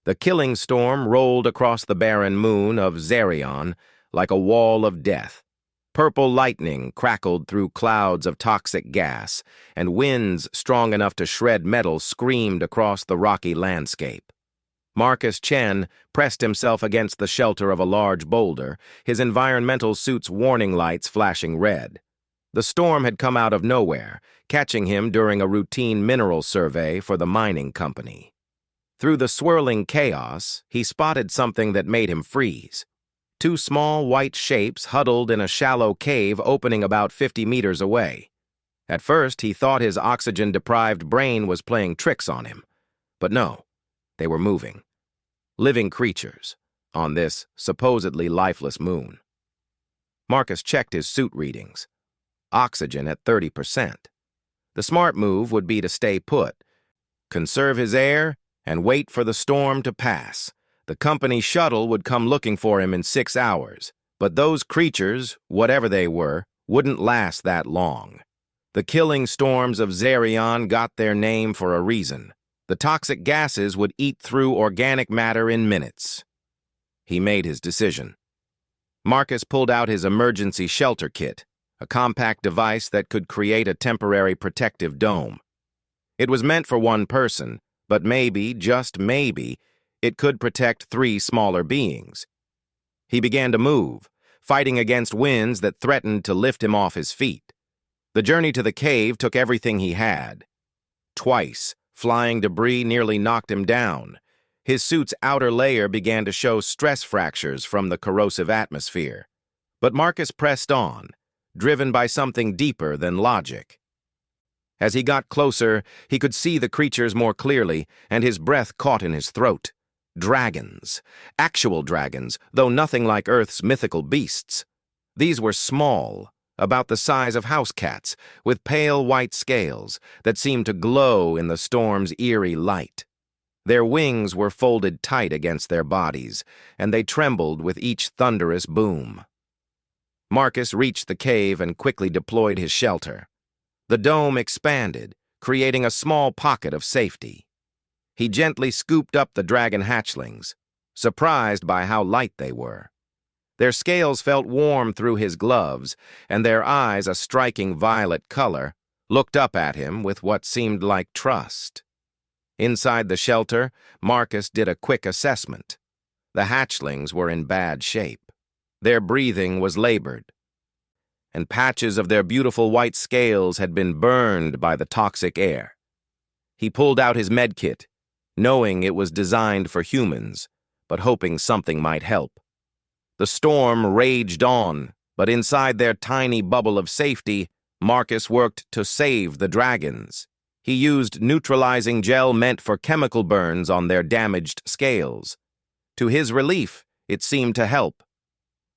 The killing storm rolled across the barren moon of Xerion like a wall of death. Purple lightning crackled through clouds of toxic gas, and winds strong enough to shred metal screamed across the rocky landscape. Marcus Chen pressed himself against the shelter of a large boulder, his environmental suit's warning lights flashing red. The storm had come out of nowhere, catching him during a routine mineral survey for the mining company. Through the swirling chaos, he spotted something that made him freeze. Two small white shapes huddled in a shallow cave opening about 50 meters away. At first, he thought his oxygen-deprived brain was playing tricks on him. But no, they were moving. Living creatures on this supposedly lifeless moon. Marcus checked his suit readings. Oxygen at 30%. The smart move would be to stay put, conserve his air, and wait for the storm to pass. The company shuttle would come looking for him in 6 hours, but those creatures, whatever they were, wouldn't last that long. The killing storms of Xerion got their name for a reason. The toxic gases would eat through organic matter in minutes. He made his decision. Marcus pulled out his emergency shelter kit, a compact device that could create a temporary protective dome. It was meant for one person, but maybe, just maybe, it could protect 3 smaller beings. He began to move, fighting against winds that threatened to lift him off his feet. The journey to the cave took everything he had. Twice, flying debris nearly knocked him down. His suit's outer layer began to show stress fractures from the corrosive atmosphere. But Marcus pressed on, driven by something deeper than logic. As he got closer, he could see the creatures more clearly, and his breath caught in his throat. Dragons. Actual dragons, though nothing like Earth's mythical beasts. These were small, about the size of house cats, with pale white scales that seemed to glow in the storm's eerie light. Their wings were folded tight against their bodies, and they trembled with each thunderous boom. Marcus reached the cave and quickly deployed his shelter. The dome expanded, creating a small pocket of safety. He gently scooped up the dragon hatchlings, surprised by how light they were. Their scales felt warm through his gloves, and their eyes, a striking violet color, looked up at him with what seemed like trust. Inside the shelter, Marcus did a quick assessment. The hatchlings were in bad shape. Their breathing was labored, and patches of their beautiful white scales had been burned by the toxic air. He pulled out his medkit, knowing it was designed for humans, but hoping something might help. The storm raged on, but inside their tiny bubble of safety, Marcus worked to save the dragons. He used neutralizing gel meant for chemical burns on their damaged scales. To his relief, it seemed to help.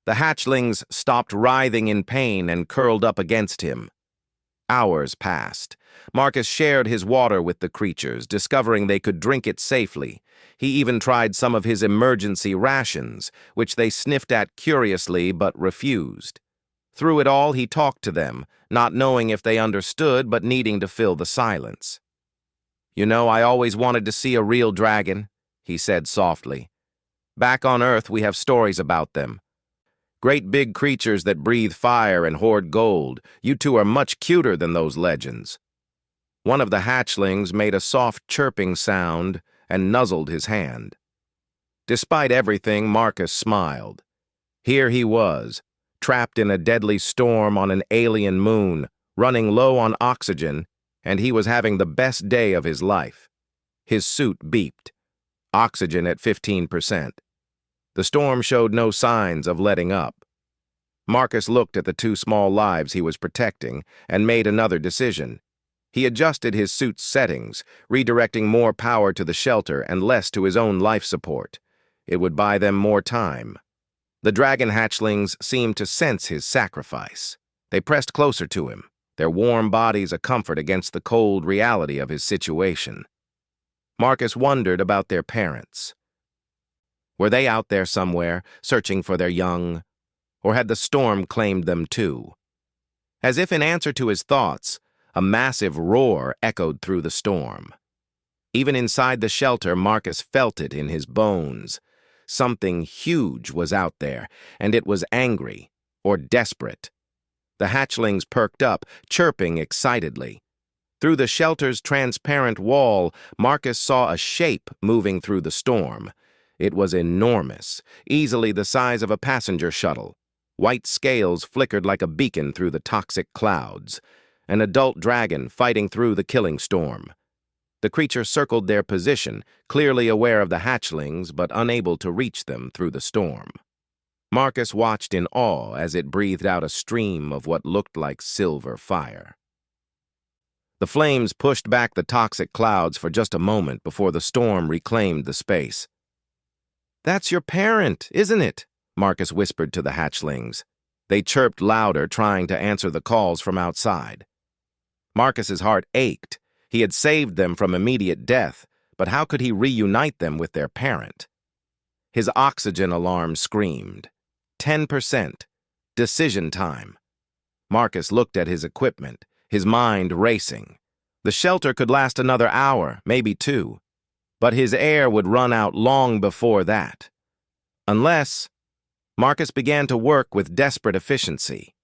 The hatchlings stopped writhing in pain and curled up against him. Hours passed. Marcus shared his water with the creatures, discovering they could drink it safely. He even tried some of his emergency rations, which they sniffed at curiously but refused. Through it all, he talked to them, not knowing if they understood but needing to fill the silence. "You know, I always wanted to see a real dragon," he said softly. "Back on Earth, we have stories about them. Great big creatures that breathe fire and hoard gold. You two are much cuter than those legends." One of the hatchlings made a soft chirping sound and nuzzled his hand. Despite everything, Marcus smiled. Here he was, trapped in a deadly storm on an alien moon, running low on oxygen, and he was having the best day of his life. His suit beeped. Oxygen at 15%. The storm showed no signs of letting up. Marcus looked at the 2 small lives he was protecting and made another decision. He adjusted his suit's settings, redirecting more power to the shelter and less to his own life support. It would buy them more time. The dragon hatchlings seemed to sense his sacrifice. They pressed closer to him, their warm bodies a comfort against the cold reality of his situation. Marcus wondered about their parents. Were they out there somewhere, searching for their young? Or had the storm claimed them too? As if in answer to his thoughts, a massive roar echoed through the storm. Even inside the shelter, Marcus felt it in his bones. Something huge was out there, and it was angry, or desperate. The hatchlings perked up, chirping excitedly. Through the shelter's transparent wall, Marcus saw a shape moving through the storm. It was enormous, easily the size of a passenger shuttle. White scales flickered like a beacon through the toxic clouds. An adult dragon fighting through the killing storm. The creature circled their position, clearly aware of the hatchlings but unable to reach them through the storm. Marcus watched in awe as it breathed out a stream of what looked like silver fire. The flames pushed back the toxic clouds for just a moment before the storm reclaimed the space. "That's your parent, isn't it?" Marcus whispered to the hatchlings. They chirped louder, trying to answer the calls from outside. Marcus's heart ached. He had saved them from immediate death, but how could he reunite them with their parent? His oxygen alarm screamed. 10%. Decision time. Marcus looked at his equipment, his mind racing. The shelter could last another hour, maybe 2. But his air would run out long before that. Unless... Marcus began to work with desperate efficiency.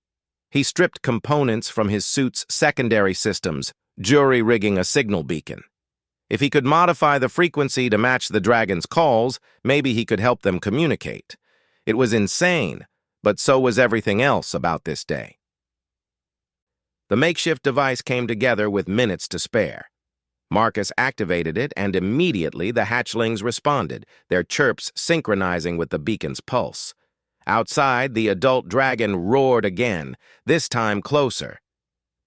He stripped components from his suit's secondary systems, jury-rigging a signal beacon. If he could modify the frequency to match the dragon's calls, maybe he could help them communicate. It was insane, but so was everything else about this day. The makeshift device came together with minutes to spare. Marcus activated it, and immediately the hatchlings responded, their chirps synchronizing with the beacon's pulse. Outside, the adult dragon roared again, this time closer.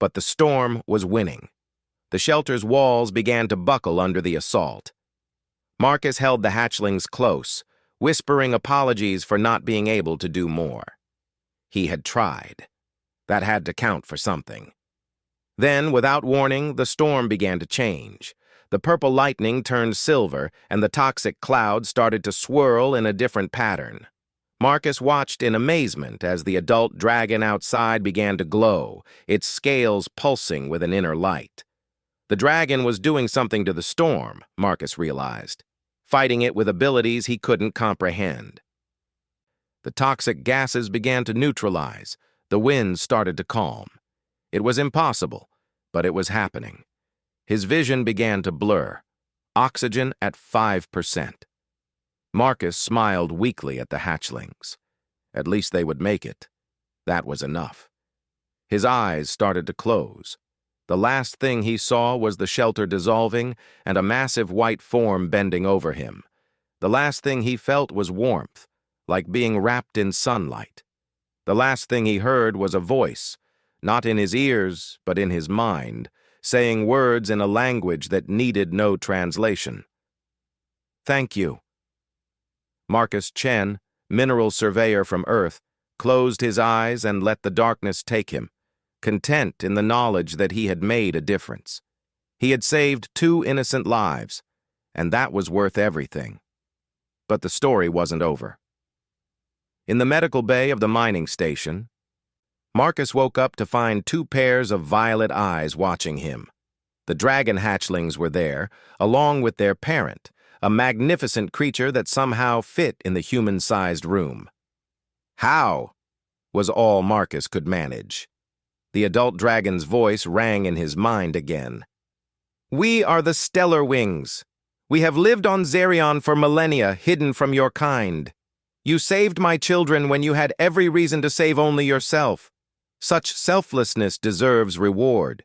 But the storm was winning. The shelter's walls began to buckle under the assault. Marcus held the hatchlings close, whispering apologies for not being able to do more. He had tried. That had to count for something. Then, without warning, the storm began to change. The purple lightning turned silver, and the toxic clouds started to swirl in a different pattern. Marcus watched in amazement as the adult dragon outside began to glow, its scales pulsing with an inner light. The dragon was doing something to the storm, Marcus realized, fighting it with abilities he couldn't comprehend. The toxic gases began to neutralize. The winds started to calm. It was impossible, but it was happening. His vision began to blur. Oxygen at 5%. Marcus smiled weakly at the hatchlings. At least they would make it. That was enough. His eyes started to close. The last thing he saw was the shelter dissolving and a massive white form bending over him. The last thing he felt was warmth, like being wrapped in sunlight. The last thing he heard was a voice, not in his ears, but in his mind, saying words in a language that needed no translation. "Thank you." Marcus Chen, mineral surveyor from Earth, closed his eyes and let the darkness take him, content in the knowledge that he had made a difference. He had saved 2 innocent lives, and that was worth everything. But the story wasn't over. In the medical bay of the mining station, Marcus woke up to find 2 pairs of violet eyes watching him. The dragon hatchlings were there, along with their parent, a magnificent creature that somehow fit in the human-sized room. "How?" was all Marcus could manage. The adult dragon's voice rang in his mind again. "We are the Stellar Wings. We have lived on Zerion for millennia, hidden from your kind. You saved my children when you had every reason to save only yourself. Such selflessness deserves reward."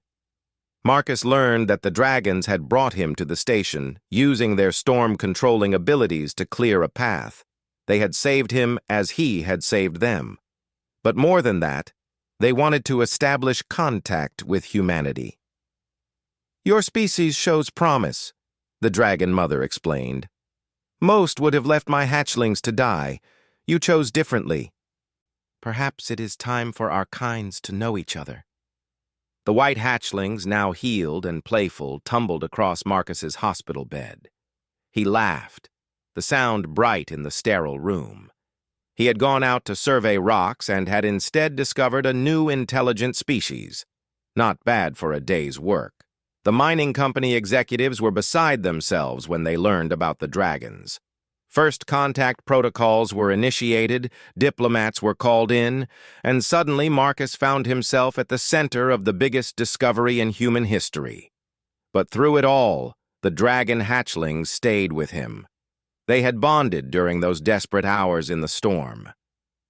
Marcus learned that the dragons had brought him to the station, using their storm-controlling abilities to clear a path. They had saved him as he had saved them. But more than that, they wanted to establish contact with humanity. "Your species shows promise," the dragon mother explained. "Most would have left my hatchlings to die. You chose differently. Perhaps it is time for our kinds to know each other." The white hatchlings, now healed and playful, tumbled across Marcus's hospital bed. He laughed, the sound bright in the sterile room. He had gone out to survey rocks and had instead discovered a new intelligent species. Not bad for a day's work. The mining company executives were beside themselves when they learned about the dragons. First contact protocols were initiated, diplomats were called in, and suddenly Marcus found himself at the center of the biggest discovery in human history. But through it all, the dragon hatchlings stayed with him. They had bonded during those desperate hours in the storm.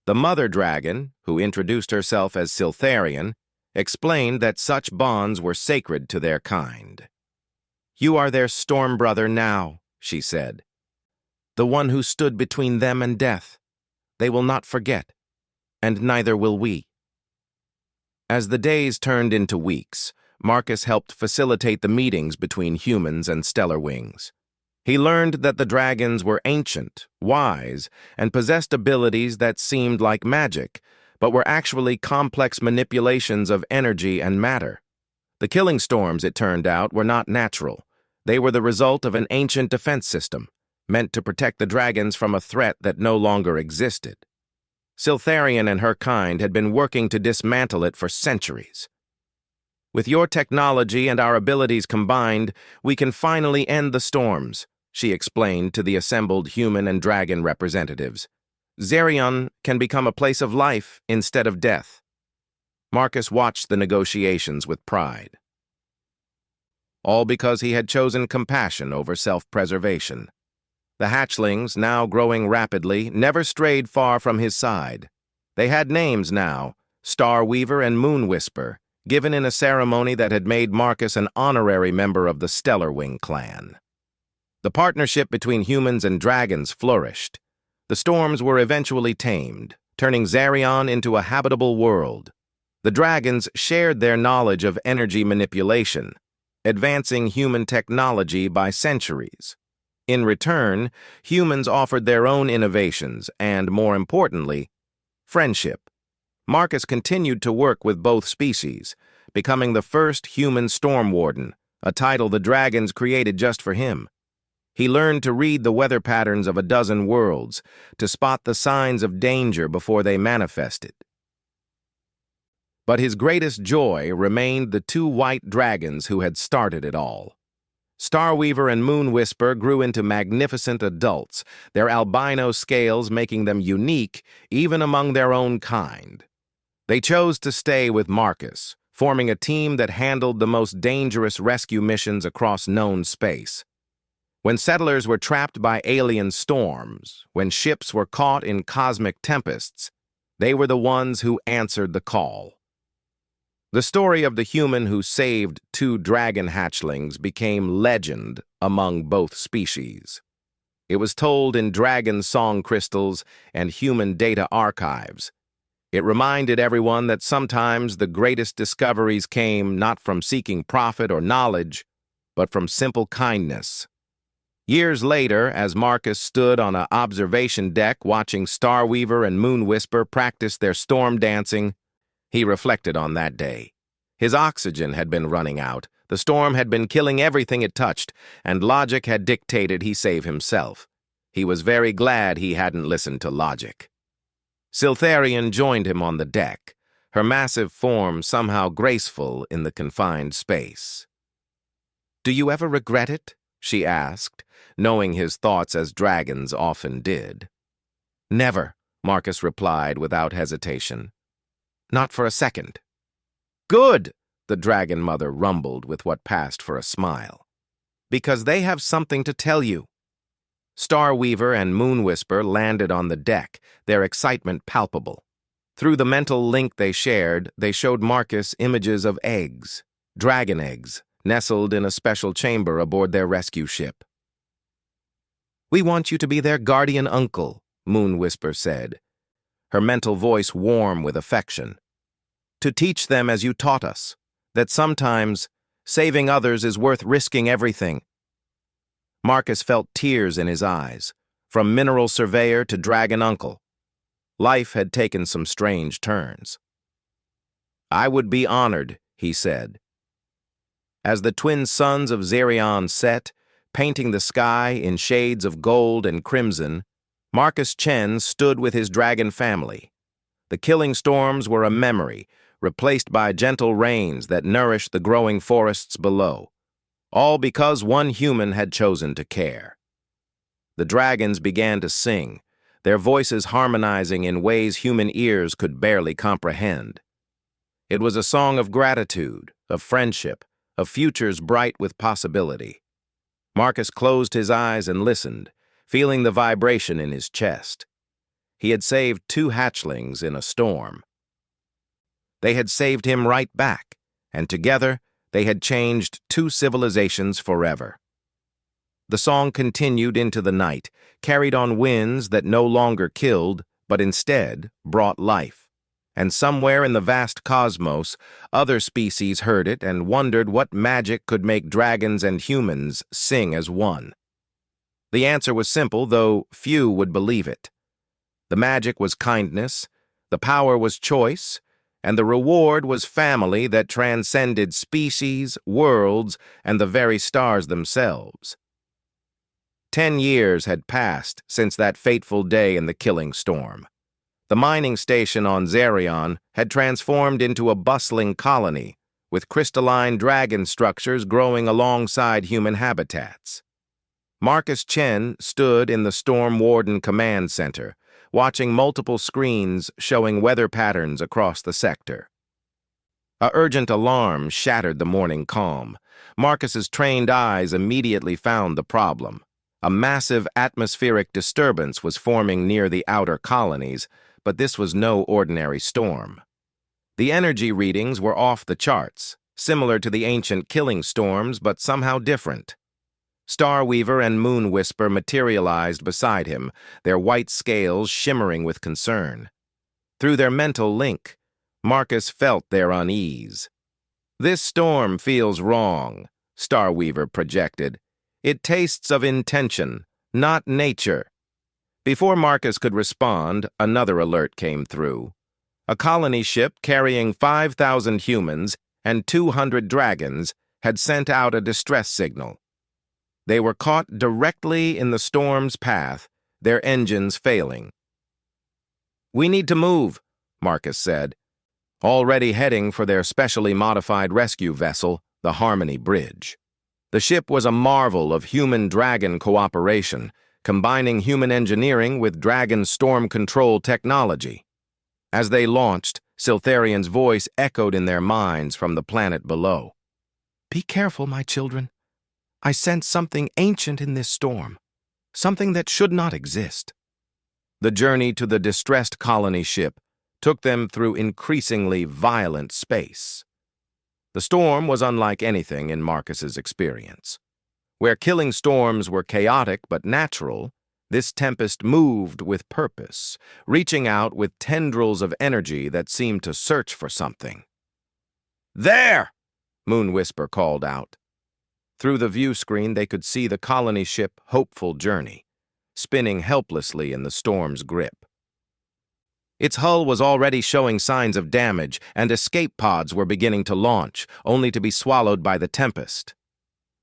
The mother dragon, who introduced herself as Siltharion, explained that such bonds were sacred to their kind. "You are their storm brother now," she said. "The one who stood between them and death. They will not forget, and neither will we." As the days turned into weeks, Marcus helped facilitate the meetings between humans and stellar wings. He learned that the dragons were ancient, wise, and possessed abilities that seemed like magic, but were actually complex manipulations of energy and matter. The killing storms, it turned out, were not natural. They were the result of an ancient defense system, meant to protect the dragons from a threat that no longer existed. Siltharion and her kind had been working to dismantle it for centuries. "With your technology and our abilities combined, we can finally end the storms," she explained to the assembled human and dragon representatives. "Zerion can become a place of life instead of death." Marcus watched the negotiations with pride. All because he had chosen compassion over self-preservation. The hatchlings, now growing rapidly, never strayed far from his side. They had names now, Starweaver and Moonwhisper, given in a ceremony that had made Marcus an honorary member of the Stellar Wing clan. The partnership between humans and dragons flourished. The storms were eventually tamed, turning Zerion into a habitable world. The dragons shared their knowledge of energy manipulation, advancing human technology by centuries. In return, humans offered their own innovations and, more importantly, friendship. Marcus continued to work with both species, becoming the first human storm warden, a title the dragons created just for him. He learned to read the weather patterns of a dozen worlds, to spot the signs of danger before they manifested. But his greatest joy remained the two white dragons who had started it all. Starweaver and Moonwhisper grew into magnificent adults, their albino scales making them unique even among their own kind. They chose to stay with Marcus, forming a team that handled the most dangerous rescue missions across known space. When settlers were trapped by alien storms, when ships were caught in cosmic tempests, they were the ones who answered the call. The story of the human who saved two dragon hatchlings became legend among both species. It was told in dragon song crystals and human data archives. It reminded everyone that sometimes the greatest discoveries came not from seeking profit or knowledge, but from simple kindness. Years later, as Marcus stood on an observation deck watching Starweaver and Moonwhisper practice their storm dancing, he reflected on that day. His oxygen had been running out, the storm had been killing everything it touched, and logic had dictated he save himself. He was very glad he hadn't listened to logic. Siltharion joined him on the deck, her massive form somehow graceful in the confined space. "Do you ever regret it?" she asked, knowing his thoughts as dragons often did. "Never," Marcus replied without hesitation. "Not for a second." "Good," the dragon mother rumbled with what passed for a smile. "Because they have something to tell you." Starweaver and Moonwhisper landed on the deck, their excitement palpable. Through the mental link they shared, they showed Marcus images of eggs, dragon eggs, nestled in a special chamber aboard their rescue ship. "We want you to be their guardian uncle," Moonwhisper said, her mental voice warm with affection. "To teach them as you taught us, that sometimes saving others is worth risking everything." Marcus felt tears in his eyes, from mineral surveyor to dragon uncle. Life had taken some strange turns. "I would be honored," he said. As the twin suns of Zerion set, painting the sky in shades of gold and crimson, Marcus Chen stood with his dragon family. The killing storms were a memory, replaced by gentle rains that nourished the growing forests below. all because one human had chosen to care. The dragons began to sing, their voices harmonizing in ways human ears could barely comprehend. It was a song of gratitude, of friendship, of futures bright with possibility. Marcus closed his eyes and listened, feeling the vibration in his chest. He had saved 2 hatchlings in a storm. They had saved him right back, and together they had changed 2 civilizations forever. The song continued into the night, carried on winds that no longer killed, but instead brought life. And somewhere in the vast cosmos, other species heard it and wondered what magic could make dragons and humans sing as one. The answer was simple, though few would believe it. The magic was kindness, the power was choice, and the reward was family that transcended species, worlds, and the very stars themselves. 10 years had passed since that fateful day in the killing storm. The mining station on Zerion had transformed into a bustling colony, with crystalline dragon structures growing alongside human habitats. Marcus Chen stood in the Storm Warden Command Center, watching multiple screens showing weather patterns across the sector. A urgent alarm shattered the morning calm. Marcus's trained eyes immediately found the problem. A massive atmospheric disturbance was forming near the outer colonies, but this was no ordinary storm. The energy readings were off the charts, similar to the ancient killing storms, but somehow different. Starweaver and Moon Whisper materialized beside him, their white scales shimmering with concern. Through their mental link, Marcus felt their unease. "This storm feels wrong," Starweaver projected. "It tastes of intention, not nature." Before Marcus could respond, another alert came through. A colony ship carrying 5,000 humans and 200 dragons had sent out a distress signal. They were caught directly in the storm's path, their engines failing. "We need to move," Marcus said, already heading for their specially modified rescue vessel, the Harmony Bridge. The ship was a marvel of human-dragon cooperation, combining human engineering with dragon storm control technology. As they launched, Siltharian's voice echoed in their minds from the planet below. "Be careful, my children. I sense something ancient in this storm, something that should not exist." The journey to the distressed colony ship took them through increasingly violent space. The storm was unlike anything in Marcus's experience. Where killing storms were chaotic but natural, this tempest moved with purpose, reaching out with tendrils of energy that seemed to search for something. "There!" Moon Whisper called out. Through the view screen, they could see the colony ship Hopeful Journey, spinning helplessly in the storm's grip. Its hull was already showing signs of damage, and escape pods were beginning to launch, only to be swallowed by the tempest.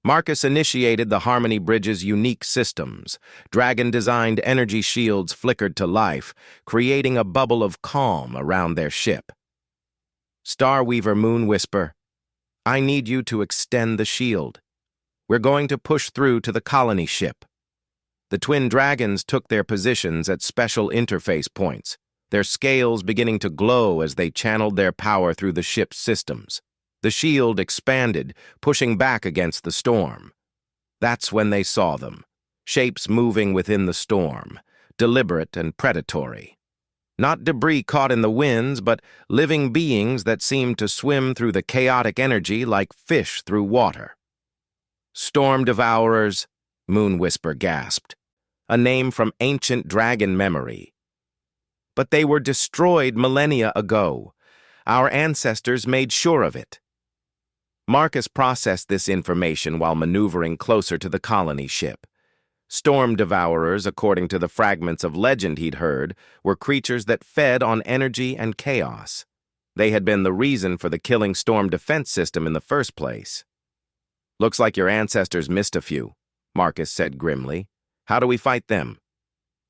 Marcus initiated the Harmony Bridge's unique systems. Dragon-designed energy shields flickered to life, creating a bubble of calm around their ship. "Starweaver, Moon Whisper, I need you to extend the shield. We're going to push through to the colony ship." The twin dragons took their positions at special interface points, their scales beginning to glow as they channeled their power through the ship's systems. The shield expanded, pushing back against the storm. That's when they saw them, shapes moving within the storm, deliberate and predatory. Not debris caught in the winds, but living beings that seemed to swim through the chaotic energy like fish through water. "Storm Devourers," Moon Whisper gasped, a name from ancient dragon memory. "But they were destroyed millennia ago. Our ancestors made sure of it." Marcus processed this information while maneuvering closer to the colony ship. Storm Devourers, according to the fragments of legend he'd heard, were creatures that fed on energy and chaos. They had been the reason for the killing storm defense system in the first place. "Looks like your ancestors missed a few," Marcus said grimly. "How do we fight them?"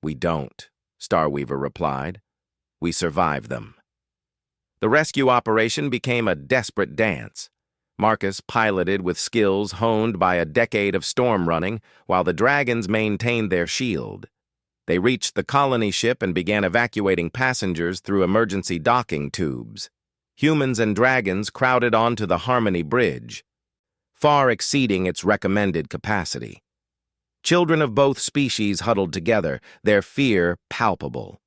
"We don't," Starweaver replied. "We survive them." The rescue operation became a desperate dance. Marcus piloted with skills honed by a decade of storm running, while the dragons maintained their shield. They reached the colony ship and began evacuating passengers through emergency docking tubes. Humans and dragons crowded onto the Harmony Bridge, far exceeding its recommended capacity. Children of both species huddled together, their fear palpable.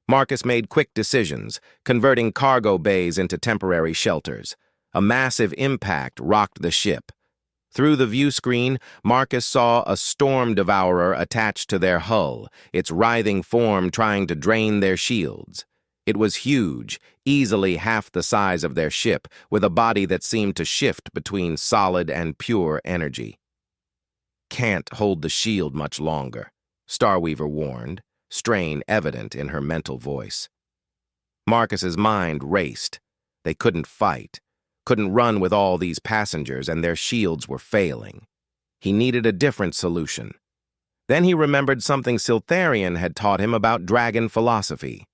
Marcus made quick decisions, converting cargo bays into temporary shelters. A massive impact rocked the ship. Through the view screen, Marcus saw a storm devourer attached to their hull, its writhing form trying to drain their shields. It was huge, easily half the size of their ship, with a body that seemed to shift between solid and pure energy. "Can't hold the shield much longer," Starweaver warned, strain evident in her mental voice. Marcus's mind raced. They couldn't fight, couldn't run with all these passengers, and their shields were failing. He needed a different solution. Then he remembered something Siltharion had taught him about dragon philosophy.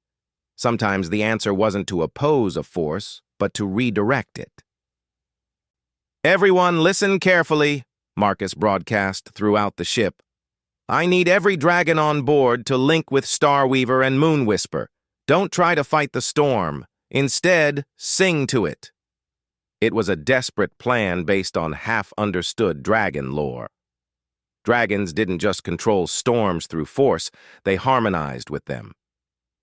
Sometimes the answer wasn't to oppose a force, but to redirect it. "Everyone listen carefully," Marcus broadcast throughout the ship. "I need every dragon on board to link with Starweaver and Moonwhisper. Don't try to fight the storm. Instead, sing to it." It was a desperate plan based on half-understood dragon lore. Dragons didn't just control storms through force, they harmonized with them.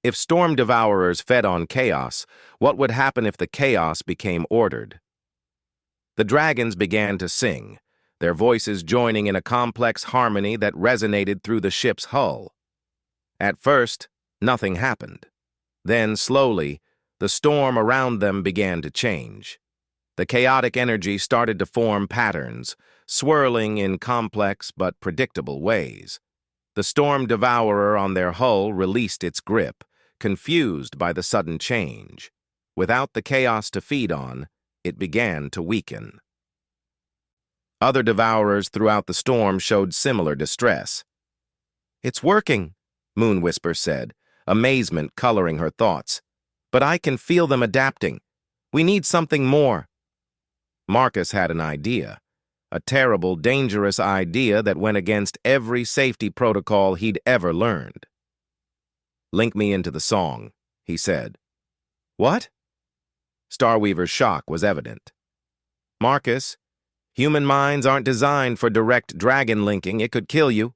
If storm devourers fed on chaos, what would happen if the chaos became ordered? The dragons began to sing, their voices joining in a complex harmony that resonated through the ship's hull. At first, nothing happened. Then, slowly, the storm around them began to change. The chaotic energy started to form patterns, swirling in complex but predictable ways. The storm devourer on their hull released its grip, confused by the sudden change. Without the chaos to feed on, it began to weaken. Other devourers throughout the storm showed similar distress. "It's working," Moonwhisper said, amazement coloring her thoughts. "But I can feel them adapting. We need something more." Marcus had an idea. A terrible, dangerous idea that went against every safety protocol he'd ever learned. "Link me into the song," he said. "What?" Starweaver's shock was evident. "Marcus, human minds aren't designed for direct dragon linking. It could kill you."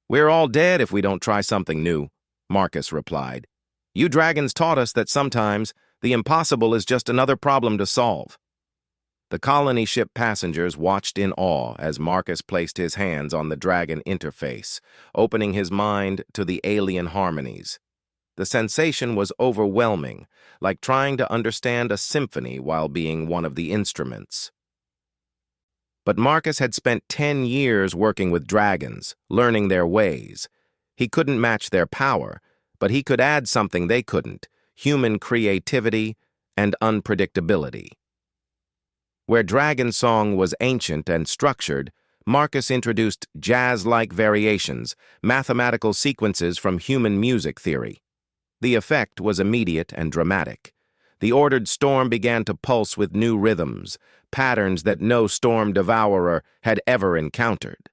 "We're all dead if we don't try something new," Marcus replied. "You dragons taught us that sometimes the impossible is just another problem to solve." The colony ship passengers watched in awe as Marcus placed his hands on the dragon interface, opening his mind to the alien harmonies. The sensation was overwhelming, like trying to understand a symphony while being one of the instruments. But Marcus had spent 10 years working with dragons, learning their ways. He couldn't match their power, but he could add something they couldn't: human creativity and unpredictability. Where dragon song was ancient and structured, Marcus introduced jazz-like variations, mathematical sequences from human music theory. The effect was immediate and dramatic. The ordered storm began to pulse with new rhythms, patterns that no storm devourer had ever encountered.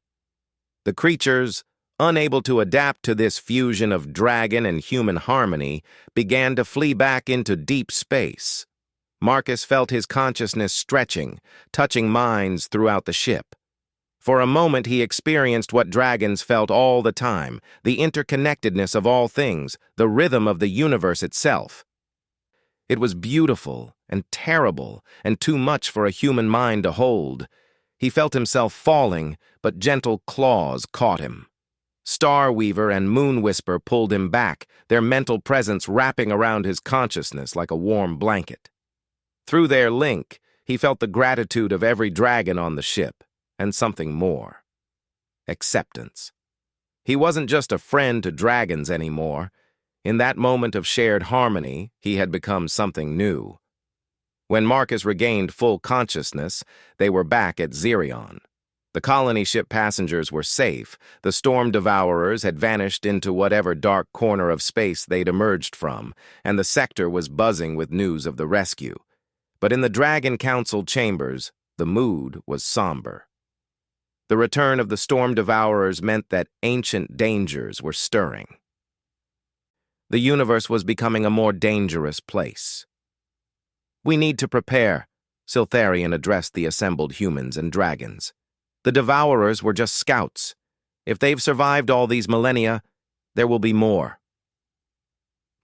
The creatures, unable to adapt to this fusion of dragon and human harmony, began to flee back into deep space. Marcus felt his consciousness stretching, touching minds throughout the ship. For a moment he experienced what dragons felt all the time, the interconnectedness of all things, the rhythm of the universe itself. It was beautiful and terrible and too much for a human mind to hold. He felt himself falling, but gentle claws caught him. Starweaver and Moonwhisper pulled him back, their mental presence wrapping around his consciousness like a warm blanket. Through their link, he felt the gratitude of every dragon on the ship, and something more: acceptance. He wasn't just a friend to dragons anymore. In that moment of shared harmony, he had become something new. When Marcus regained full consciousness, they were back at Xerion. The colony ship passengers were safe. The storm devourers had vanished into whatever dark corner of space they'd emerged from, and the sector was buzzing with news of the rescue. But in the Dragon Council chambers, the mood was somber. The return of the Storm Devourers meant that ancient dangers were stirring. The universe was becoming a more dangerous place. "We need to prepare," Siltharion addressed the assembled humans and dragons. "The Devourers were just scouts. If they've survived all these millennia, there will be more."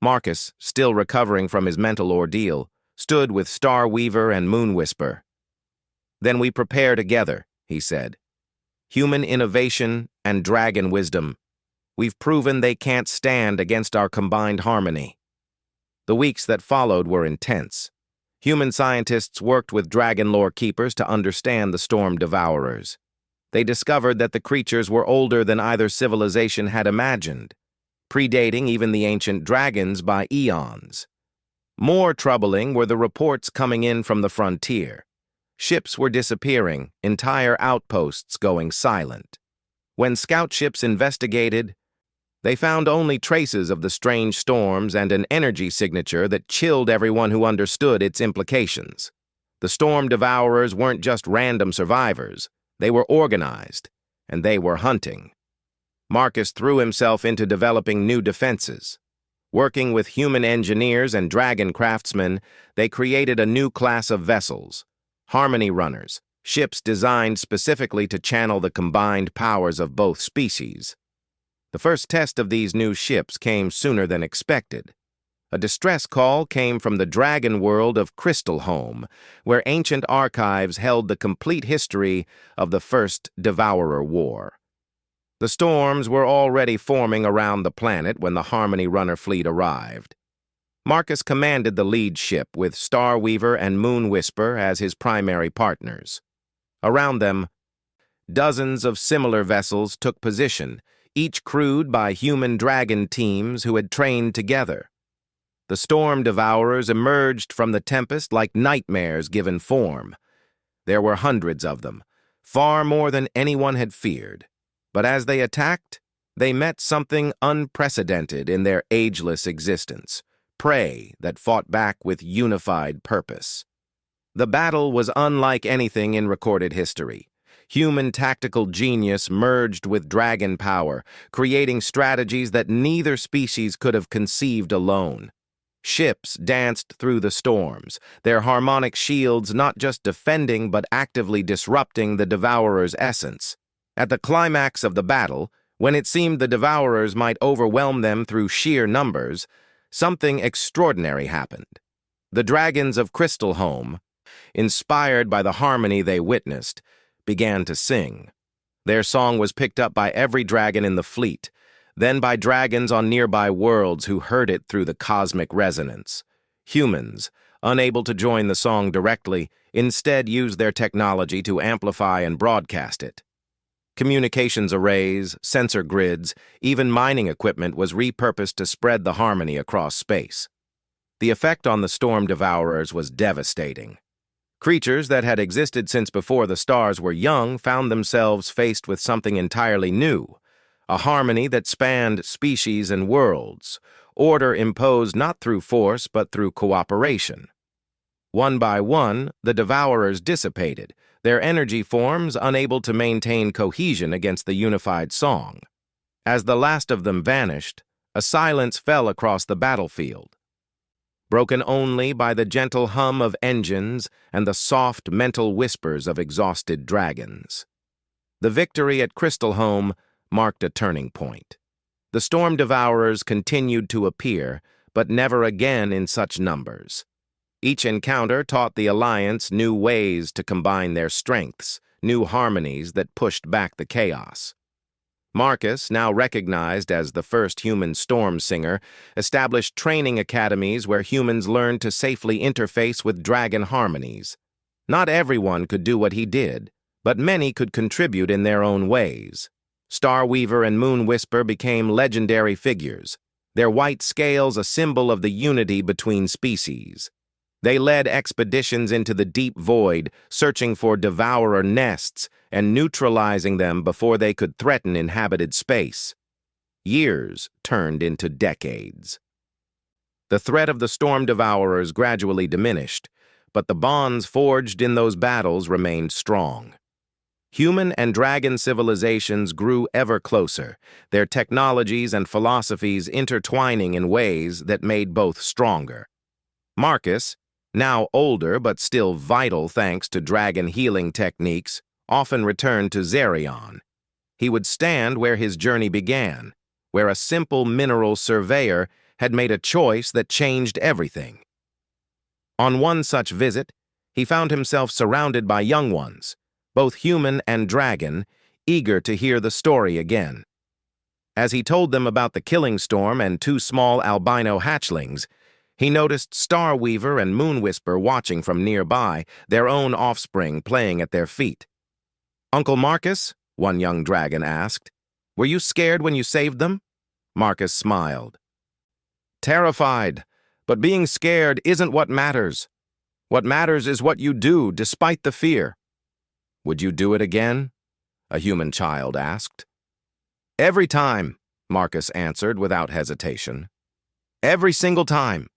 Marcus, still recovering from his mental ordeal, stood with Star Weaver and Moon Whisper. "Then we prepare together," he said. "Human innovation and dragon wisdom. We've proven they can't stand against our combined harmony." The weeks that followed were intense. Human scientists worked with dragon lore keepers to understand the Storm Devourers. They discovered that the creatures were older than either civilization had imagined, predating even the ancient dragons by eons. More troubling were the reports coming in from the frontier. Ships were disappearing, entire outposts going silent. When scout ships investigated, they found only traces of the strange storms and an energy signature that chilled everyone who understood its implications. The Storm Devourers weren't just random survivors. They were organized, and they were hunting. Marcus threw himself into developing new defenses. Working with human engineers and dragon craftsmen, they created a new class of vessels, harmony runners, ships designed specifically to channel the combined powers of both species. The first test of these new ships came sooner than expected. A distress call came from the dragon world of Crystalholm, where ancient archives held the complete history of the First Devourer War. The storms were already forming around the planet when the Harmony Runner fleet arrived. Marcus commanded the lead ship with Star Weaver and Moon Whisper as his primary partners. Around them, dozens of similar vessels took position, each crewed by human dragon teams who had trained together. The Storm Devourers emerged from the tempest like nightmares given form. There were hundreds of them, far more than anyone had feared. But as they attacked, they met something unprecedented in their ageless existence, prey that fought back with unified purpose. The battle was unlike anything in recorded history. Human tactical genius merged with dragon power, creating strategies that neither species could have conceived alone. Ships danced through the storms, their harmonic shields not just defending but actively disrupting the Devourer's essence. At the climax of the battle, when it seemed the Devourers might overwhelm them through sheer numbers, something extraordinary happened. The dragons of Crystalholm, inspired by the harmony they witnessed, began to sing. Their song was picked up by every dragon in the fleet, then by dragons on nearby worlds who heard it through the cosmic resonance. Humans, unable to join the song directly, instead used their technology to amplify and broadcast it. Communications arrays, sensor grids, even mining equipment was repurposed to spread the harmony across space. The effect on the Storm Devourers was devastating. Creatures that had existed since before the stars were young found themselves faced with something entirely new, a harmony that spanned species and worlds, order imposed not through force but through cooperation. One by one, the Devourers dissipated, their energy forms unable to maintain cohesion against the unified song. As the last of them vanished, a silence fell across the battlefield, broken only by the gentle hum of engines and the soft mental whispers of exhausted dragons. The victory at Crystalholm marked a turning point. The Storm Devourers continued to appear, but never again in such numbers. Each encounter taught the Alliance new ways to combine their strengths, new harmonies that pushed back the chaos. Marcus, now recognized as the first human storm singer, established training academies where humans learned to safely interface with dragon harmonies. Not everyone could do what he did, but many could contribute in their own ways. Star Weaver and Moon Whisper became legendary figures, their white scales a symbol of the unity between species. They led expeditions into the deep void, searching for devourer nests and neutralizing them before they could threaten inhabited space. Years turned into decades. The threat of the Storm Devourers gradually diminished, but the bonds forged in those battles remained strong. Human and dragon civilizations grew ever closer, their technologies and philosophies intertwining in ways that made both stronger. Marcus, now older but still vital thanks to dragon healing techniques, often returned to Zerion. He would stand where his journey began, where a simple mineral surveyor had made a choice that changed everything. On one such visit, he found himself surrounded by young ones, both human and dragon, eager to hear the story again. As he told them about the killing storm and two small albino hatchlings, he noticed Starweaver and Moonwhisper watching from nearby, their own offspring playing at their feet. "Uncle Marcus?" one young dragon asked. "Were you scared when you saved them?" Marcus smiled. "Terrified, but being scared isn't what matters. What matters is what you do despite the fear." "Would you do it again?" a human child asked. "Every time," Marcus answered without hesitation. "Every single time."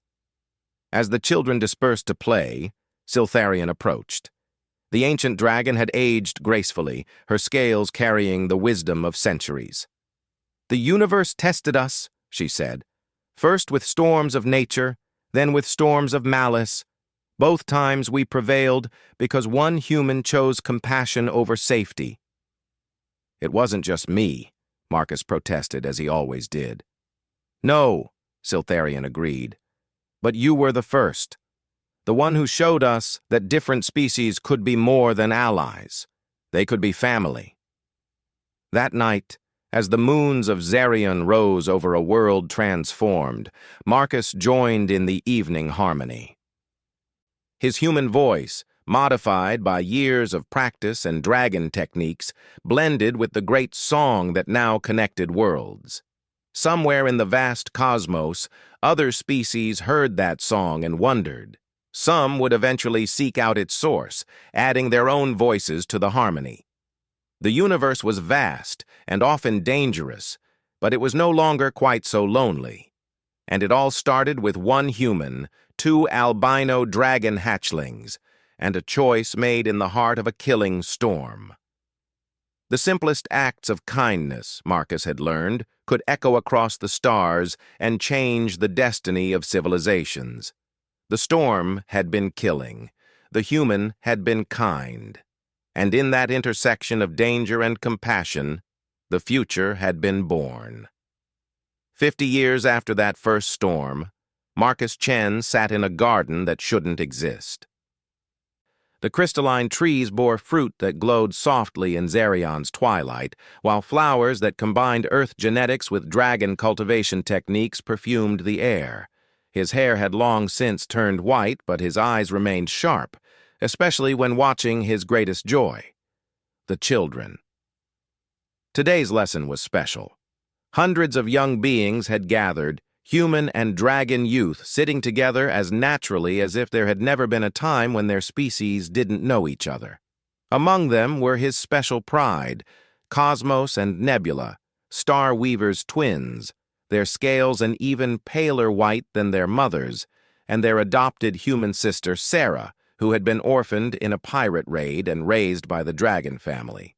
As the children dispersed to play, Siltharion approached. The ancient dragon had aged gracefully, her scales carrying the wisdom of centuries. "The universe tested us," she said, "first with storms of nature, then with storms of malice. Both times we prevailed because one human chose compassion over safety." "It wasn't just me," Marcus protested as he always did. "No," Siltharion agreed, "but you were the first. The one who showed us that different species could be more than allies. They could be family." That night, as the moons of Zerion rose over a world transformed, Marcus joined in the evening harmony. His human voice, modified by years of practice and dragon techniques, blended with the great song that now connected worlds. Somewhere in the vast cosmos, other species heard that song and wondered. Some would eventually seek out its source, adding their own voices to the harmony. The universe was vast and often dangerous, but it was no longer quite so lonely. And it all started with one human, two albino dragon hatchlings, and a choice made in the heart of a killing storm. The simplest acts of kindness, Marcus had learned, could echo across the stars and change the destiny of civilizations. The storm had been killing, the human had been kind, and in that intersection of danger and compassion, the future had been born. 50 years after that first storm, Marcus Chen sat in a garden that shouldn't exist. The crystalline trees bore fruit that glowed softly in Zerion's twilight, while flowers that combined earth genetics with dragon cultivation techniques perfumed the air. His hair had long since turned white, but his eyes remained sharp, especially when watching his greatest joy, the children. Today's lesson was special. Hundreds of young beings had gathered, human and dragon youth sitting together as naturally as if there had never been a time when their species didn't know each other. Among them were his special pride, Cosmos and Nebula, Starweaver's twins, their scales an even paler white than their mother's, and their adopted human sister Sarah, who had been orphaned in a pirate raid and raised by the dragon family.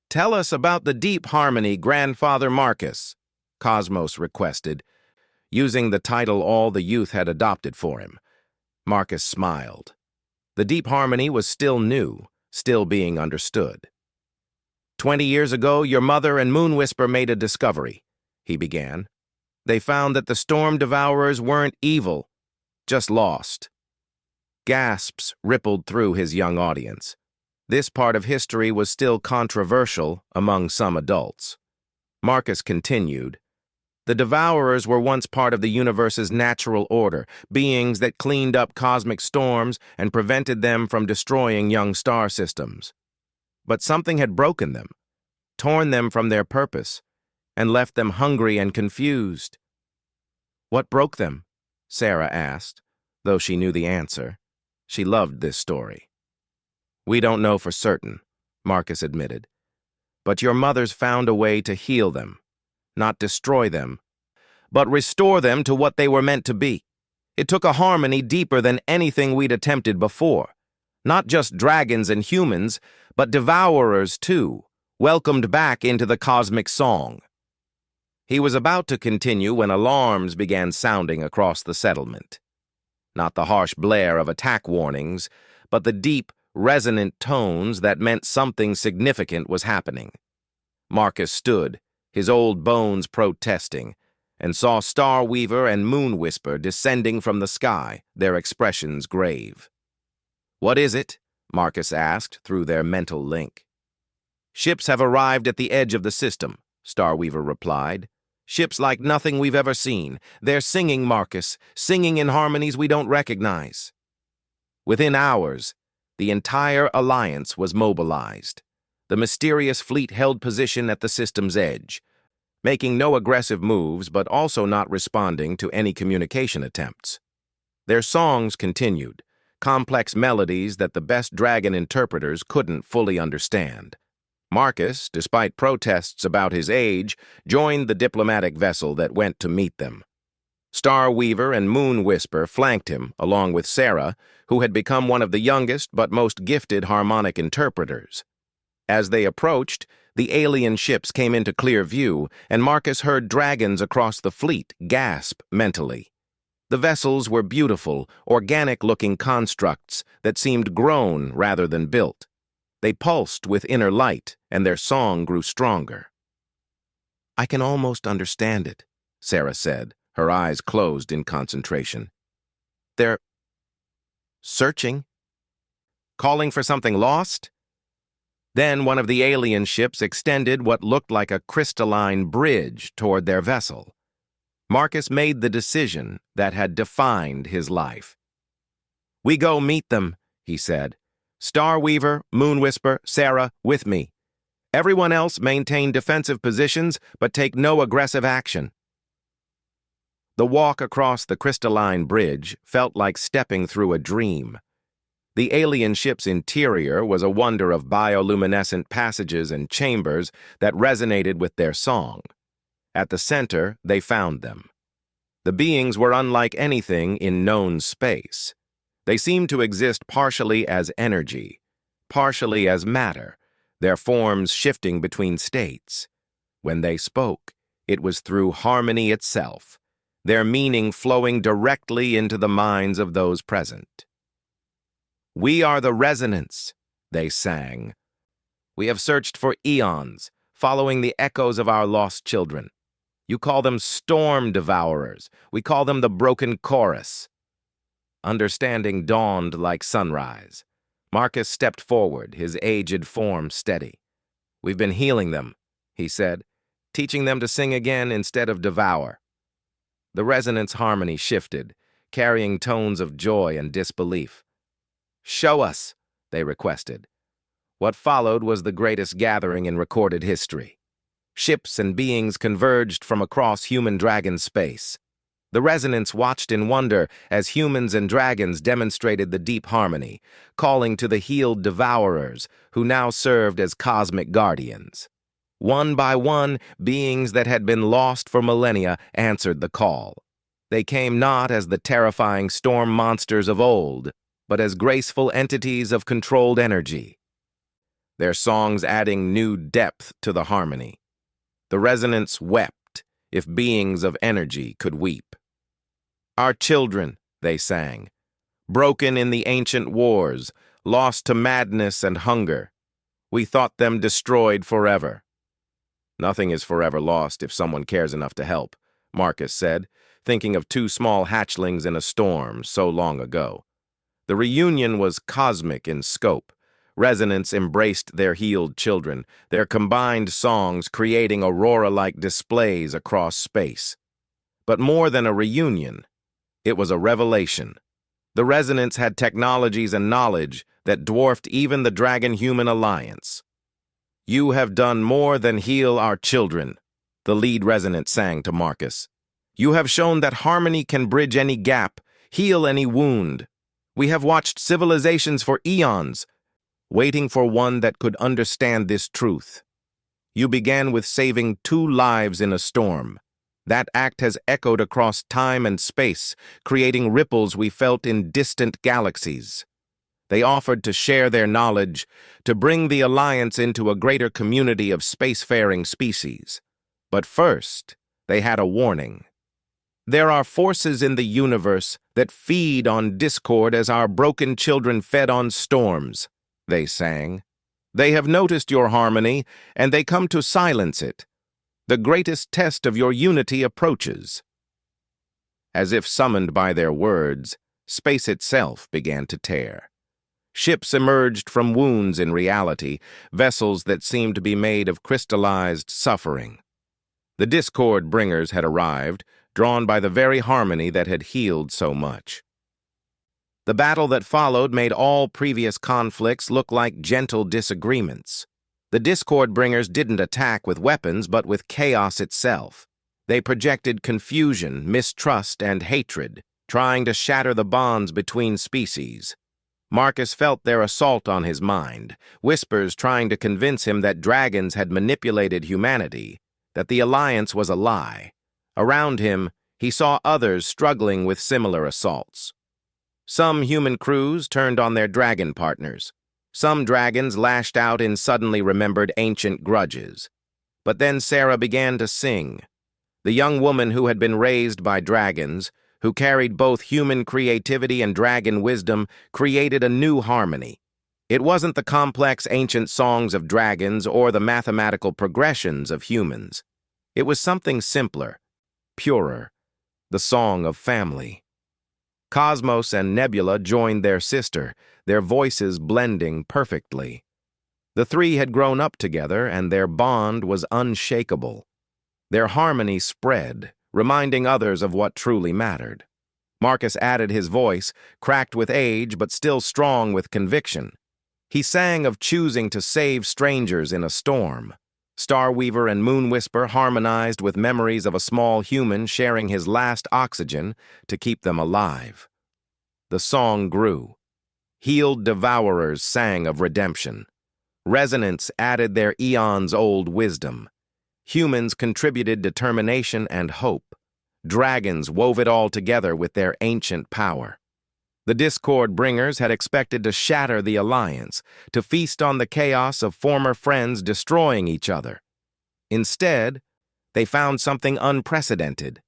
"Tell us about the deep harmony, Grandfather Marcus," Cosmos requested, using the title all the youth had adopted for him. Marcus smiled. The deep harmony was still new, still being understood. 20 years ago, your mother and Moonwhisper made a discovery," he began. "They found that the storm devourers weren't evil, just lost." Gasps rippled through his young audience. This part of history was still controversial among some adults. Marcus continued, "The Devourers were once part of the universe's natural order, beings that cleaned up cosmic storms and prevented them from destroying young star systems. But something had broken them, torn them from their purpose, and left them hungry and confused." "What broke them?" Sarah asked, though she knew the answer. She loved this story. "We don't know for certain," Marcus admitted. "But your mothers found a way to heal them. Not destroy them, but restore them to what they were meant to be. It took a harmony deeper than anything we'd attempted before. Not just dragons and humans, but devourers too, welcomed back into the cosmic song. He was about to continue when alarms began sounding across the settlement. Not the harsh blare of attack warnings, but the deep, resonant tones that meant something significant was happening. Marcus stood, his old bones protesting, and saw Starweaver and Moonwhisper descending from the sky, their expressions grave. "What is it?" Marcus asked through their mental link. "Ships have arrived at the edge of the system," Starweaver replied. "Ships like nothing we've ever seen. They're singing, Marcus, singing in harmonies we don't recognize." Within hours, the entire alliance was mobilized. The mysterious fleet held position at the system's edge, making no aggressive moves but also not responding to any communication attempts. Their songs continued, complex melodies that the best dragon interpreters couldn't fully understand. Marcus, despite protests about his age, joined the diplomatic vessel that went to meet them. Starweaver and Moonwhisper flanked him, along with Sarah, who had become one of the youngest but most gifted harmonic interpreters. As they approached, the alien ships came into clear view, and Marcus heard dragons across the fleet gasp mentally. The vessels were beautiful, organic-looking constructs that seemed grown rather than built. They pulsed with inner light, and their song grew stronger. "I can almost understand it," Sarah said, her eyes closed in concentration. "They're searching? Calling for something lost?" Then one of the alien ships extended what looked like a crystalline bridge toward their vessel. Marcus made the decision that had defined his life. "We go meet them," he said. "Starweaver, Moonwhisper, Sarah, with me. Everyone else maintain defensive positions, but take no aggressive action." The walk across the crystalline bridge felt like stepping through a dream. The alien ship's interior was a wonder of bioluminescent passages and chambers that resonated with their song. At the center, they found them. The beings were unlike anything in known space. They seemed to exist partially as energy, partially as matter, their forms shifting between states. When they spoke, it was through harmony itself, their meaning flowing directly into the minds of those present. "We are the resonance," they sang. "We have searched for eons, following the echoes of our lost children. You call them storm devourers. We call them the broken chorus." Understanding dawned like sunrise. Marcus stepped forward, his aged form steady. "We've been healing them," he said, "teaching them to sing again instead of devour." The resonance harmony shifted, carrying tones of joy and disbelief. "Show us," they requested. What followed was the greatest gathering in recorded history. Ships and beings converged from across human-dragon space. The resonance watched in wonder as humans and dragons demonstrated the deep harmony, calling to the healed devourers who now served as cosmic guardians. One by one, beings that had been lost for millennia answered the call. They came not as the terrifying storm monsters of old, but as graceful entities of controlled energy, their songs adding new depth to the harmony. The resonance wept, if beings of energy could weep. "Our children," they sang, "broken in the ancient wars, lost to madness and hunger. We thought them destroyed forever." "Nothing is forever lost if someone cares enough to help," Marcus said, thinking of two small hatchlings in a storm so long ago. The reunion was cosmic in scope. Resonance embraced their healed children, their combined songs creating aurora-like displays across space. But more than a reunion, it was a revelation. The Resonance had technologies and knowledge that dwarfed even the Dragon-Human Alliance. "You have done more than heal our children," the lead Resonance sang to Marcus. "You have shown that harmony can bridge any gap, heal any wound. We have watched civilizations for eons, waiting for one that could understand this truth. You began with saving 2 lives in a storm. That act has echoed across time and space, creating ripples we felt in distant galaxies. They offered to share their knowledge, to bring the Alliance into a greater community of spacefaring species. But first, they had a warning. There are forces in the universe that feed on discord as our broken children fed on storms, they sang. They have noticed your harmony, and they come to silence it. The greatest test of your unity approaches. As if summoned by their words, space itself began to tear. Ships emerged from wounds in reality, vessels that seemed to be made of crystallized suffering. The discord bringers had arrived, drawn by the very harmony that had healed so much. The battle that followed made all previous conflicts look like gentle disagreements. The discord bringers didn't attack with weapons, but with chaos itself. They projected confusion, mistrust, and hatred, trying to shatter the bonds between species. Marcus felt their assault on his mind, whispers trying to convince him that dragons had manipulated humanity, that the Alliance was a lie. Around him, he saw others struggling with similar assaults. Some human crews turned on their dragon partners. Some dragons lashed out in suddenly remembered ancient grudges. But then Sarah began to sing. The young woman who had been raised by dragons, who carried both human creativity and dragon wisdom, created a new harmony. It wasn't the complex ancient songs of dragons or the mathematical progressions of humans. It was something simpler, purer, the song of family. Cosmos and Nebula joined their sister, their voices blending perfectly. The three had grown up together, and their bond was unshakable. Their harmony spread, reminding others of what truly mattered. Marcus added his voice, cracked with age but still strong with conviction. He sang of choosing to save strangers in a storm. Starweaver and Moonwhisper harmonized with memories of a small human sharing his last oxygen to keep them alive. The song grew. Healed devourers sang of redemption. Resonance added their eons-old wisdom. Humans contributed determination and hope. Dragons wove it all together with their ancient power. The discord bringers had expected to shatter the Alliance, to feast on the chaos of former friends destroying each other. Instead, they found something unprecedented,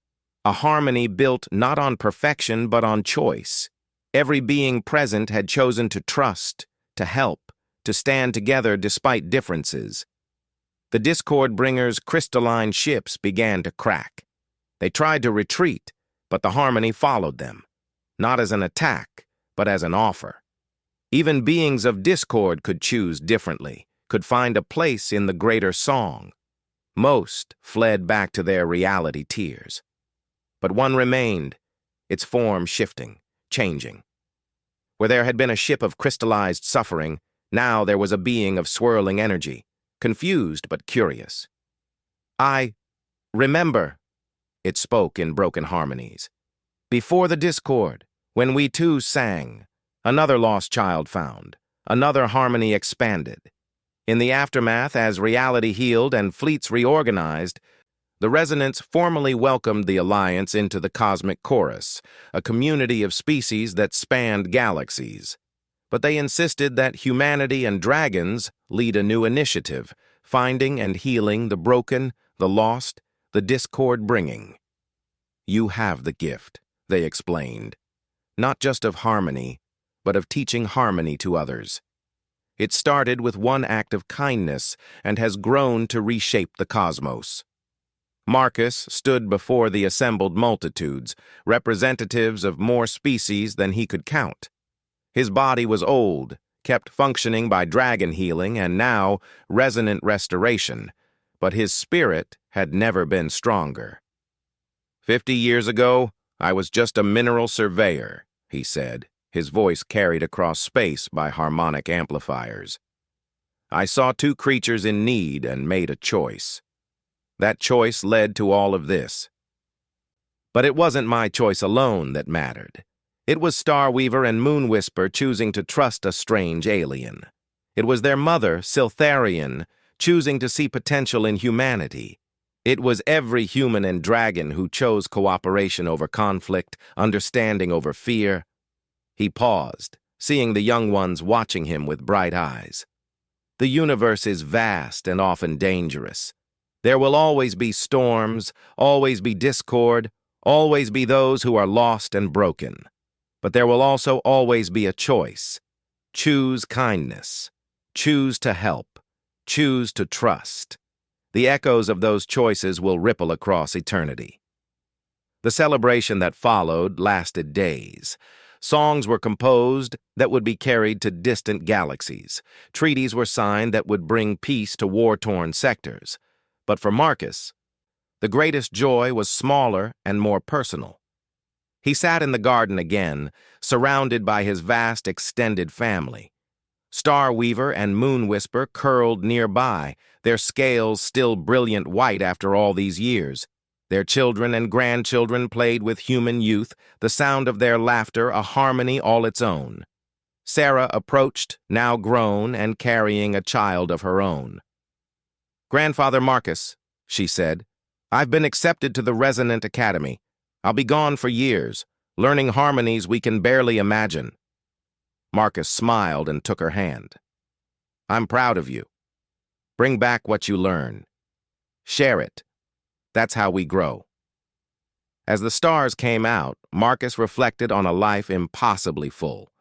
a harmony built not on perfection but on choice. Every being present had chosen to trust, to help, to stand together despite differences. The discord bringers' crystalline ships began to crack. They tried to retreat, but the harmony followed them. Not as an attack, but as an offer. Even beings of discord could choose differently, could find a place in the greater song. Most fled back to their reality tiers. But one remained, its form shifting, changing. Where there had been a ship of crystallized suffering, now there was a being of swirling energy, confused but curious. I remember, it spoke in broken harmonies. Before the discord, when we too sang, another lost child found, another harmony expanded. In the aftermath, as reality healed and fleets reorganized, the Resonance formally welcomed the Alliance into the cosmic chorus, a community of species that spanned galaxies. But they insisted that humanity and dragons lead a new initiative, finding and healing the broken, the lost, the discord bringing. You have the gift, they explained, not just of harmony, but of teaching harmony to others. It started with one act of kindness and has grown to reshape the cosmos. Marcus stood before the assembled multitudes, representatives of more species than he could count. His body was old, kept functioning by dragon healing and now resonant restoration, but his spirit had never been stronger. 50 years ago, I was just a mineral surveyor, he said, his voice carried across space by harmonic amplifiers. I saw two creatures in need and made a choice. That choice led to all of this. But it wasn't my choice alone that mattered. It was Starweaver and Moonwhisper choosing to trust a strange alien. It was their mother, Siltharion, choosing to see potential in humanity. It was every human and dragon who chose cooperation over conflict, understanding over fear. He paused, seeing the young ones watching him with bright eyes. The universe is vast and often dangerous. There will always be storms, always be discord, always be those who are lost and broken. But there will also always be a choice. Choose kindness. Choose to help. Choose to trust. The echoes of those choices will ripple across eternity. The celebration that followed lasted days. Songs were composed that would be carried to distant galaxies. Treaties were signed that would bring peace to war-torn sectors. But for Marcus, the greatest joy was smaller and more personal. He sat in the garden again, surrounded by his vast extended family. Star Weaver and Moon Whisper curled nearby, their scales still brilliant white after all these years. Their children and grandchildren played with human youth, the sound of their laughter a harmony all its own. Sarah approached, now grown and carrying a child of her own. "Grandfather Marcus," she said, "I've been accepted to the Resonant Academy. I'll be gone for years, learning harmonies we can barely imagine." Marcus smiled and took her hand. "I'm proud of you. Bring back what you learn. Share it. That's how we grow." As the stars came out, Marcus reflected on a life impossibly full.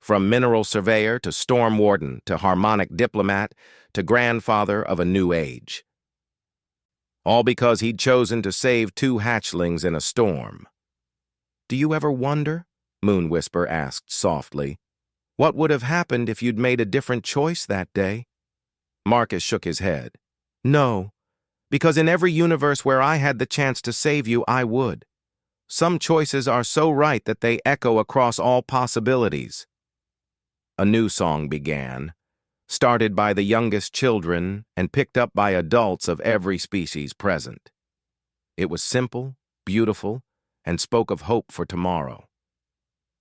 From mineral surveyor to storm warden to harmonic diplomat to grandfather of a new age. All because he'd chosen to save 2 hatchlings in a storm. "Do you ever wonder," Moon Whisper asked softly, "what would have happened if you'd made a different choice that day?" Marcus shook his head. "No, because in every universe where I had the chance to save you, I would. Some choices are so right that they echo across all possibilities." A new song began, started by the youngest children and picked up by adults of every species present. It was simple, beautiful, and spoke of hope for tomorrow.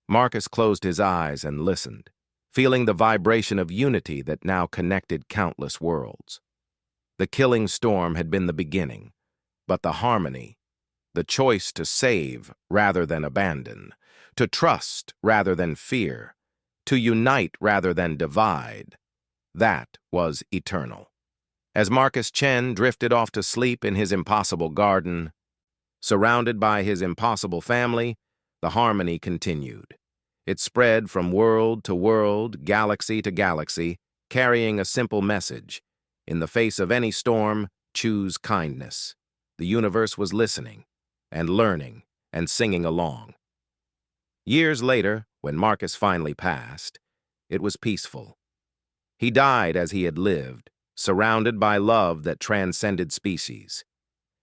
Marcus closed his eyes and listened, feeling the vibration of unity that now connected countless worlds. The killing storm had been the beginning, but the harmony, the choice to save rather than abandon, to trust rather than fear, to unite rather than divide, that was eternal. As Marcus Chen drifted off to sleep in his impossible garden, surrounded by his impossible family, the harmony continued. It spread from world to world, galaxy to galaxy, carrying a simple message. In the face of any storm, choose kindness. The universe was listening, and learning, and singing along. Years later, when Marcus finally passed, it was peaceful. He died as he had lived, surrounded by love that transcended species.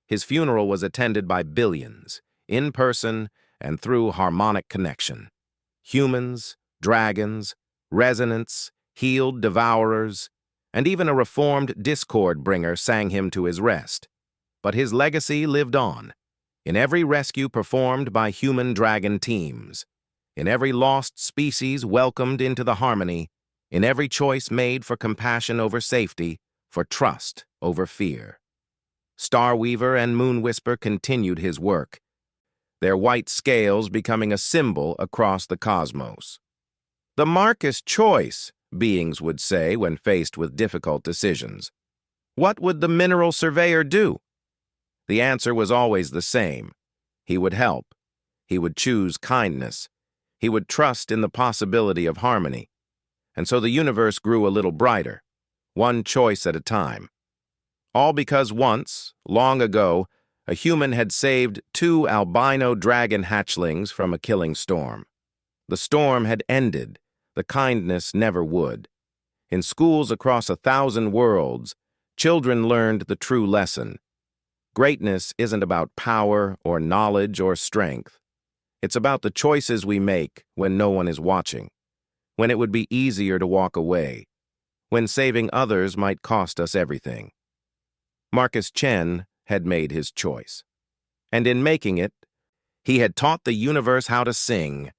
His funeral was attended by billions, in person and through harmonic connection. Humans, dragons, resonants, healed devourers, and even a reformed discord bringer sang him to his rest. But his legacy lived on, in every rescue performed by human-dragon teams, in every lost species welcomed into the harmony, in every choice made for compassion over safety, for trust over fear. Star Weaver and Moon Whisper continued his work, their white scales becoming a symbol across the cosmos. The Marcus choice, beings would say when faced with difficult decisions. What would the mineral surveyor do? The answer was always the same. He would help. He would choose kindness. He would trust in the possibility of harmony. And so the universe grew a little brighter, one choice at a time. All because once, long ago, a human had saved 2 albino dragon hatchlings from a killing storm. The storm had ended. The kindness never would. In schools across 1,000 worlds, children learned the true lesson. Greatness isn't about power or knowledge or strength. It's about the choices we make when no one is watching, when it would be easier to walk away, when saving others might cost us everything. Marcus Chen had made his choice. And in making it, he had taught the universe how to sing,